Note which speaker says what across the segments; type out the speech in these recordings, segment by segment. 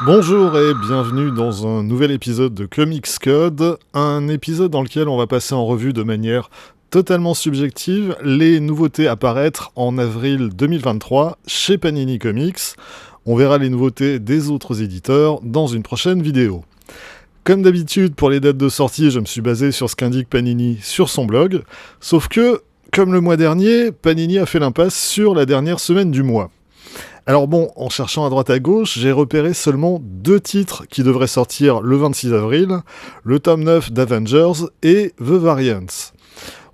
Speaker 1: Bonjour et bienvenue dans un nouvel épisode de Comics Code, un épisode dans lequel on va passer en revue de manière totalement subjective les nouveautés à paraître en avril 2023 chez Panini Comics. On verra les nouveautés des autres éditeurs dans une prochaine vidéo. Comme d'habitude, pour les dates de sortie, je me suis basé sur ce qu'indique Panini sur son blog, sauf que, comme le mois dernier, Panini a fait l'impasse sur la dernière semaine du mois. Alors bon, en cherchant à droite à gauche, j'ai repéré seulement 2 titres qui devraient sortir le 26 avril, le tome 9 d'Avengers et The Variants.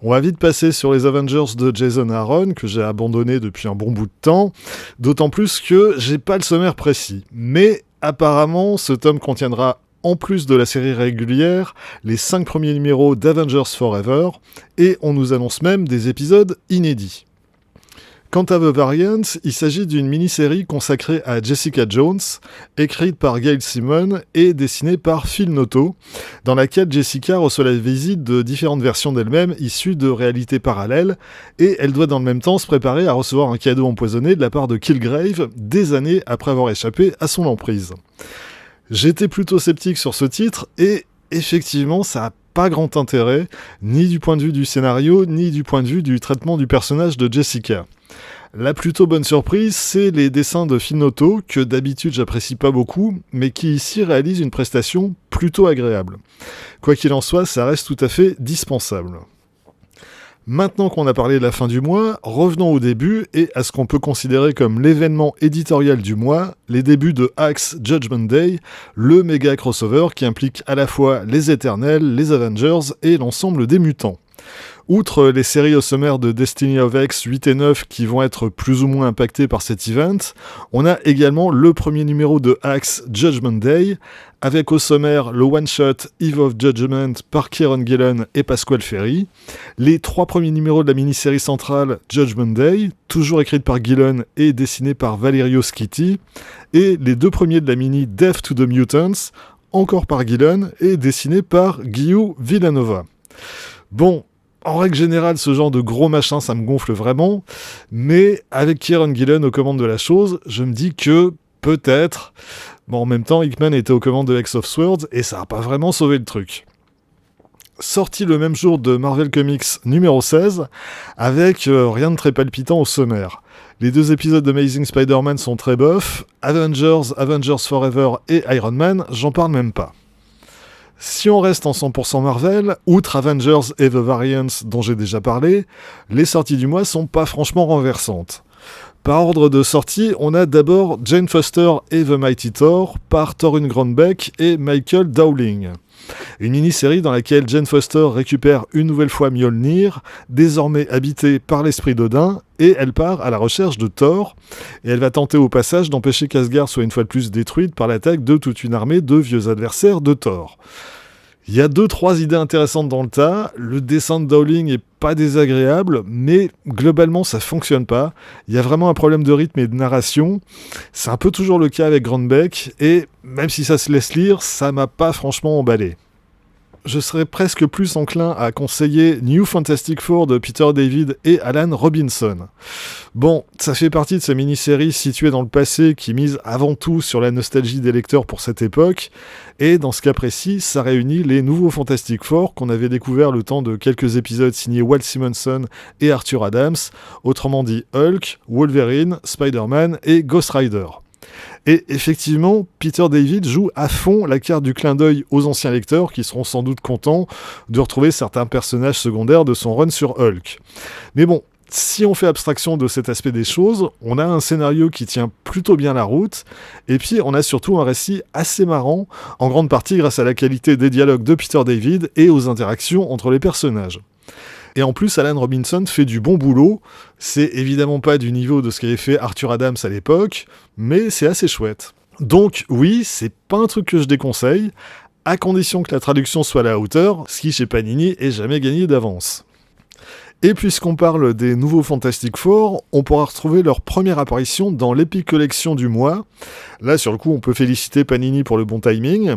Speaker 1: On va vite passer sur les Avengers de Jason Aaron, que j'ai abandonné depuis un bon bout de temps, d'autant plus que j'ai pas le sommaire précis. Mais apparemment, ce tome contiendra, en plus de la série régulière, les 5 premiers numéros d'Avengers Forever, et on nous annonce même des épisodes inédits. Quant à The Variants, il s'agit d'une mini-série consacrée à Jessica Jones, écrite par Gail Simone et dessinée par Phil Noto, dans laquelle Jessica reçoit la visite de différentes versions d'elle-même issues de réalités parallèles, et elle doit dans le même temps se préparer à recevoir un cadeau empoisonné de la part de Killgrave, des années après avoir échappé à son emprise. J'étais plutôt sceptique sur ce titre, et effectivement, ça a pas grand intérêt, ni du point de vue du scénario, ni du point de vue du traitement du personnage de Jessica. La plutôt bonne surprise, c'est les dessins de Phil Noto, que d'habitude j'apprécie pas beaucoup, mais qui ici réalisent une prestation plutôt agréable. Quoi qu'il en soit, ça reste tout à fait dispensable. Maintenant qu'on a parlé de la fin du mois, revenons au début et à ce qu'on peut considérer comme l'événement éditorial du mois, les débuts de Axe Judgment Day, le méga crossover qui implique à la fois les Éternels, les Avengers et l'ensemble des mutants. Outre les séries au sommaire de Destiny of X 8 et 9 qui vont être plus ou moins impactées par cet event, on a également le premier numéro de Axe Judgment Day, avec au sommaire le one-shot Eve of Judgment par Kieron Gillen et Pasquale Ferry, les 3 premiers numéros de la mini-série centrale Judgment Day, toujours écrite par Gillen et dessinée par Valerio Schiti, et les 2 premiers de la mini Death to the Mutants, encore par Gillen et dessinée par Guillou Villanova. Bon, en règle générale, ce genre de gros machin, ça me gonfle vraiment, mais avec Kieron Gillen aux commandes de la chose, je me dis que, peut-être... Bon, en même temps, Hickman était aux commandes de X of Swords, et ça n'a pas vraiment sauvé le truc. Sorti le même jour de Marvel Comics numéro 16, avec rien de très palpitant au sommaire. Les 2 épisodes d'Amazing Spider-Man sont très bofs, Avengers, Avengers Forever et Iron Man, j'en parle même pas. Si on reste en 100% Marvel, outre Avengers et The Variants dont j'ai déjà parlé, les sorties du mois sont pas franchement renversantes. Par ordre de sortie, on a d'abord Jane Foster et The Mighty Thor par Torunn Grønbekk et Michael Dowling. Une mini-série dans laquelle Jane Foster récupère une nouvelle fois Mjolnir, désormais habitée par l'esprit d'Odin, et elle part à la recherche de Thor, et elle va tenter au passage d'empêcher qu'Asgard soit une fois de plus détruite par l'attaque de toute une armée de vieux adversaires de Thor. Il y a 2-3 idées intéressantes dans le tas, le dessin de Dowling est pas désagréable, mais globalement ça fonctionne pas, il y a vraiment un problème de rythme et de narration, c'est un peu toujours le cas avec Grønbekk, et même si ça se laisse lire, ça m'a pas franchement emballé. Je serais presque plus enclin à conseiller New Fantastic Four de Peter David et Alan Robinson. Bon, ça fait partie de ces mini-séries situées dans le passé qui misent avant tout sur la nostalgie des lecteurs pour cette époque, et dans ce cas précis, ça réunit les nouveaux Fantastic Four qu'on avait découvert le temps de quelques épisodes signés Walt Simonson et Arthur Adams, autrement dit Hulk, Wolverine, Spider-Man et Ghost Rider. Et effectivement, Peter David joue à fond la carte du clin d'œil aux anciens lecteurs qui seront sans doute contents de retrouver certains personnages secondaires de son run sur Hulk. Mais bon, si on fait abstraction de cet aspect des choses, on a un scénario qui tient plutôt bien la route, et puis on a surtout un récit assez marrant, en grande partie grâce à la qualité des dialogues de Peter David et aux interactions entre les personnages. Et en plus, Alan Robinson fait du bon boulot. C'est évidemment pas du niveau de ce qu'avait fait Arthur Adams à l'époque, mais c'est assez chouette. Donc oui, c'est pas un truc que je déconseille, à condition que la traduction soit à la hauteur, ce qui chez Panini est jamais gagné d'avance. Et puisqu'on parle des nouveaux Fantastic Four, on pourra retrouver leur première apparition dans l'Epic Collection du mois. Là, sur le coup, on peut féliciter Panini pour le bon timing.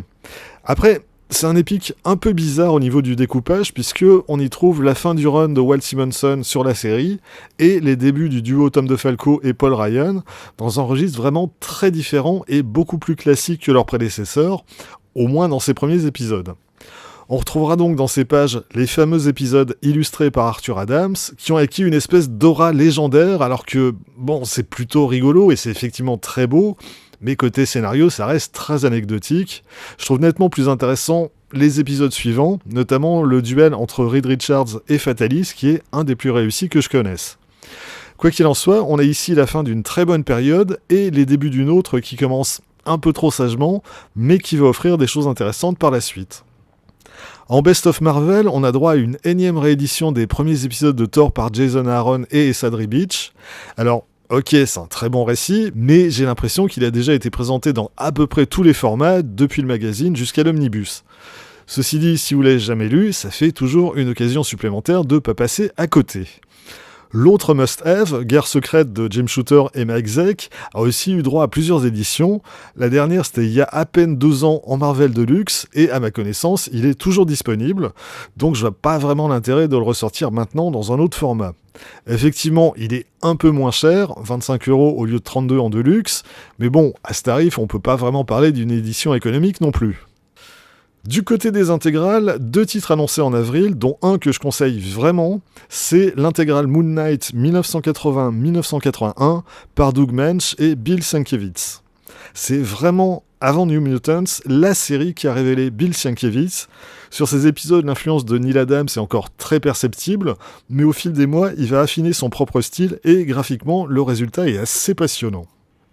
Speaker 1: Après, C'est un épique un peu bizarre au niveau du découpage, puisque on y trouve la fin du run de Walt Simonson sur la série et les débuts du duo Tom DeFalco et Paul Ryan, dans un registre vraiment très différent et beaucoup plus classique que leurs prédécesseurs, au moins dans ces premiers épisodes. On retrouvera donc dans ces pages les fameux épisodes illustrés par Arthur Adams, qui ont acquis une espèce d'aura légendaire, alors que, bon, c'est plutôt rigolo et c'est effectivement très beau, mais côté scénario, ça reste très anecdotique. Je trouve nettement plus intéressant les épisodes suivants, notamment le duel entre Reed Richards et Fatalis, qui est un des plus réussis que je connaisse. Quoi qu'il en soit, on a ici la fin d'une très bonne période et les débuts d'une autre qui commence un peu trop sagement, mais qui va offrir des choses intéressantes par la suite. En Best of Marvel, on a droit à une énième réédition des premiers épisodes de Thor par Jason Aaron et Esad Ribic. Alors, ok, c'est un très bon récit, mais j'ai l'impression qu'il a déjà été présenté dans à peu près tous les formats, depuis le magazine jusqu'à l'omnibus. Ceci dit, si vous l'avez jamais lu, ça fait toujours une occasion supplémentaire de ne pas passer à côté. L'autre must-have, Guerre secrète de Jim Shooter et Mike Zeck, a aussi eu droit à plusieurs éditions. La dernière, c'était il y a à peine 2 ans en Marvel Deluxe, et à ma connaissance, il est toujours disponible, donc je vois pas vraiment l'intérêt de le ressortir maintenant dans un autre format. Effectivement, il est un peu moins cher, 25€ au lieu de 32 en Deluxe, mais bon, à ce tarif, on peut pas vraiment parler d'une édition économique non plus. Du côté des intégrales, 2 titres annoncés en avril, dont un que je conseille vraiment, c'est l'intégrale Moon Knight 1980-1981 par Doug Mensch et Bill Sienkiewicz. C'est vraiment, avant New Mutants, la série qui a révélé Bill Sienkiewicz. Sur ces épisodes, l'influence de Neil Adams est encore très perceptible, mais au fil des mois, il va affiner son propre style et graphiquement, le résultat est assez passionnant.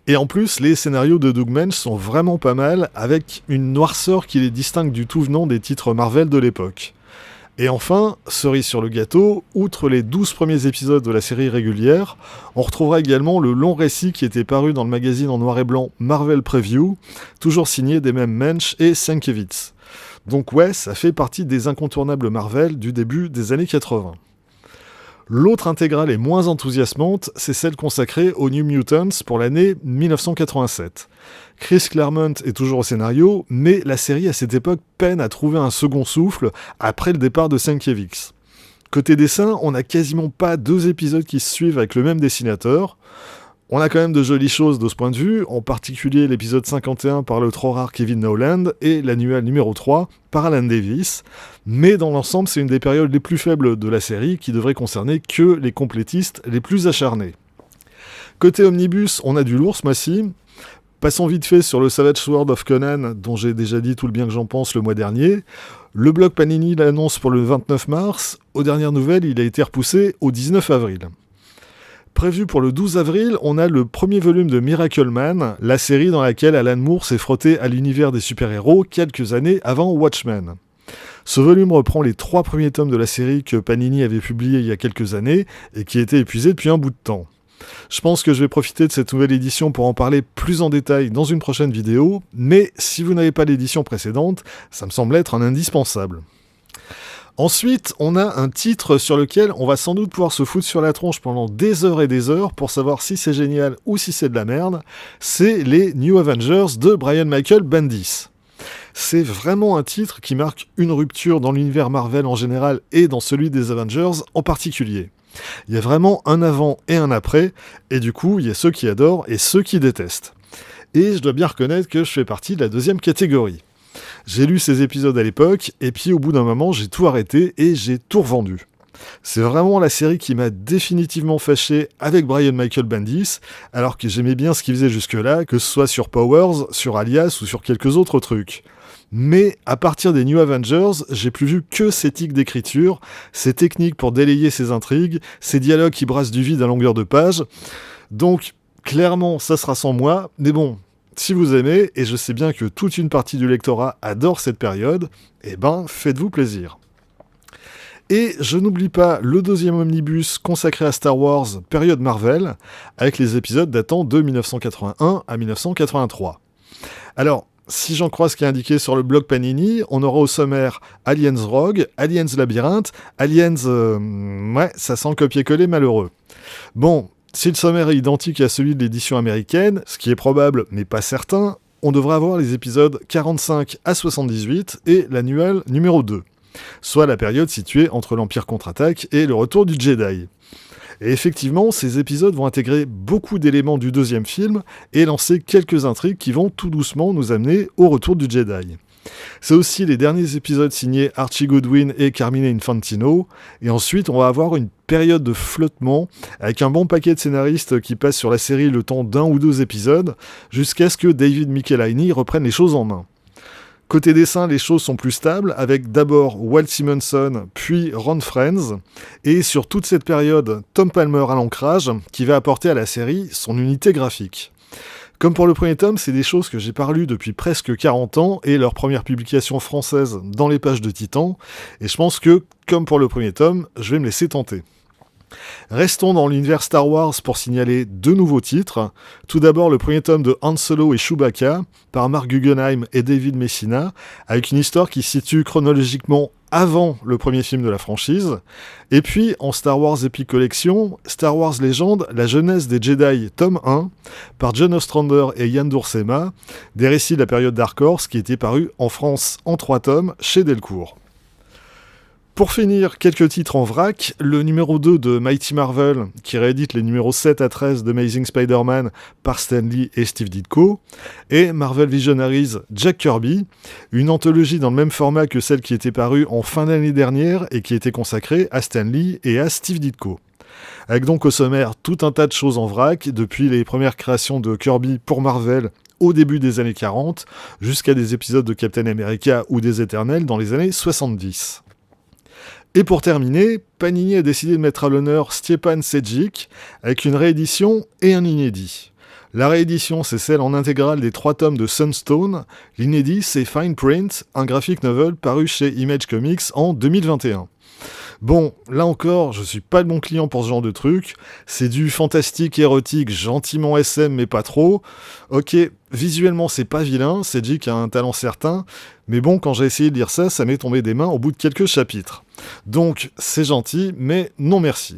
Speaker 1: Et en plus, les scénarios de Doug Mensch sont vraiment pas mal, avec une noirceur qui les distingue du tout venant des titres Marvel de l'époque. Et enfin, cerise sur le gâteau, outre les 12 premiers épisodes de la série régulière, on retrouvera également le long récit qui était paru dans le magazine en noir et blanc Marvel Preview, toujours signé des mêmes Mensch et Sienkiewicz. Donc ouais, ça fait partie des incontournables Marvel du début des années 80. L'autre intégrale est moins enthousiasmante, c'est celle consacrée aux New Mutants pour l'année 1987. Chris Claremont est toujours au scénario, mais la série à cette époque peine à trouver un second souffle après le départ de Sienkiewicz. Côté dessin, on n'a quasiment pas 2 épisodes qui se suivent avec le même dessinateur. On a quand même de jolies choses de ce point de vue, en particulier l'épisode 51 par le trop rare Kevin Nowland et l'annuel numéro 3 par Alan Davis, mais dans l'ensemble c'est une des périodes les plus faibles de la série qui devrait concerner que les complétistes les plus acharnés. Côté omnibus, on a du lourd ce mois-ci. Passons vite fait sur le Savage Sword of Conan, dont j'ai déjà dit tout le bien que j'en pense le mois dernier. Le blog Panini l'annonce pour le 29 mars, aux dernières nouvelles il a été repoussé au 19 avril. Prévu pour le 12 avril, on a le premier volume de Miracle Man, la série dans laquelle Alan Moore s'est frotté à l'univers des super-héros quelques années avant Watchmen. Ce volume reprend les 3 premiers tomes de la série que Panini avait publiés il y a quelques années et qui étaient épuisés depuis un bout de temps. Je pense que je vais profiter de cette nouvelle édition pour en parler plus en détail dans une prochaine vidéo, mais si vous n'avez pas l'édition précédente, ça me semble être un indispensable. Ensuite, on a un titre sur lequel on va sans doute pouvoir se foutre sur la tronche pendant des heures et des heures pour savoir si c'est génial ou si c'est de la merde, c'est les New Avengers de Brian Michael Bendis. C'est vraiment un titre qui marque une rupture dans l'univers Marvel en général et dans celui des Avengers en particulier. Il y a vraiment un avant et un après, et du coup, il y a ceux qui adorent et ceux qui détestent. Et je dois bien reconnaître que je fais partie de la deuxième catégorie. J'ai lu ces épisodes à l'époque, et puis au bout d'un moment, j'ai tout arrêté et j'ai tout revendu. C'est vraiment la série qui m'a définitivement fâché avec Brian Michael Bendis, alors que j'aimais bien ce qu'il faisait jusque-là, que ce soit sur Powers, sur Alias ou sur quelques autres trucs. Mais à partir des New Avengers, j'ai plus vu que ces tics d'écriture, ces techniques pour délayer ses intrigues, ces dialogues qui brassent du vide à longueur de page. Donc, clairement, ça sera sans moi, mais bon, si vous aimez, et je sais bien que toute une partie du lectorat adore cette période, eh ben, faites-vous plaisir. Et je n'oublie pas le 2e omnibus consacré à Star Wars, période Marvel, avec les épisodes datant de 1981 à 1983. Alors, si j'en crois ce qui est indiqué sur le blog Panini, on aura au sommaire Aliens Rogue, Aliens Labyrinthe, Aliens... ouais, ça sent le copier-coller malheureux. Bon, si le sommaire est identique à celui de l'édition américaine, ce qui est probable mais pas certain, on devrait avoir les épisodes 45 à 78 et l'annual numéro 2, soit la période située entre l'Empire contre-attaque et le retour du Jedi. Et effectivement, ces épisodes vont intégrer beaucoup d'éléments du deuxième film et lancer quelques intrigues qui vont tout doucement nous amener au retour du Jedi. C'est aussi les derniers épisodes signés Archie Goodwin et Carmine Infantino, et ensuite on va avoir une période de flottement avec un bon paquet de scénaristes qui passent sur la série le temps d'un ou deux épisodes, jusqu'à ce que David Michelinie reprenne les choses en main. Côté dessin, les choses sont plus stables, avec d'abord Walt Simonson, puis Ron Frenz, et sur toute cette période, Tom Palmer à l'ancrage, qui va apporter à la série son unité graphique. Comme pour le premier tome, c'est des choses que j'ai pas lues depuis presque 40 ans, et leur première publication française dans les pages de Titan, et je pense que, comme pour le premier tome, je vais me laisser tenter. Restons dans l'univers Star Wars pour signaler deux nouveaux titres. Tout d'abord le premier tome de Han Solo et Chewbacca, par Mark Guggenheim et David Messina, avec une histoire qui se situe chronologiquement avant le premier film de la franchise. Et puis, en Star Wars Epic Collection, Star Wars Legend, la jeunesse des Jedi, tome 1, par John Ostrander et Ian Duursema, des récits de la période Dark Horse qui étaient parus en France en 3 tomes chez Delcourt. Pour finir, quelques titres en vrac, le numéro 2 de Mighty Marvel, qui réédite les numéros 7 à 13 d'Amazing Spider-Man par Stan Lee et Steve Ditko, et Marvel Visionaries Jack Kirby, une anthologie dans le même format que celle qui était parue en fin d'année dernière et qui était consacrée à Stan Lee et à Steve Ditko. Avec donc au sommaire tout un tas de choses en vrac, depuis les premières créations de Kirby pour Marvel au début des années 40, jusqu'à des épisodes de Captain America ou des Éternels dans les années 70. Et pour terminer, Panini a décidé de mettre à l'honneur Stjepan Sejic avec une réédition et un inédit. La réédition, c'est celle en intégrale des 3 tomes de Sunstone. L'inédit, c'est Fine Print, un graphic novel paru chez Image Comics en 2021. Bon, là encore, je suis pas le bon client pour ce genre de truc. C'est du fantastique érotique, gentiment SM, mais pas trop. Ok, visuellement, c'est pas vilain, Sejic a un talent certain, mais bon, quand j'ai essayé de lire ça, ça m'est tombé des mains au bout de quelques chapitres. Donc, c'est gentil, mais non merci.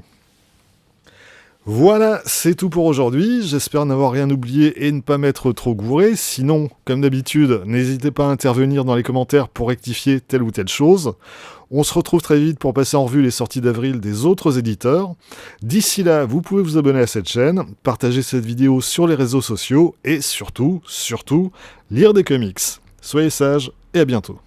Speaker 1: Voilà, c'est tout pour aujourd'hui. J'espère n'avoir rien oublié et ne pas m'être trop gouré. Sinon, comme d'habitude, n'hésitez pas à intervenir dans les commentaires pour rectifier telle ou telle chose. On se retrouve très vite pour passer en revue les sorties d'avril des autres éditeurs. D'ici là, vous pouvez vous abonner à cette chaîne, partager cette vidéo sur les réseaux sociaux et surtout, lire des comics. Soyez sages et à bientôt.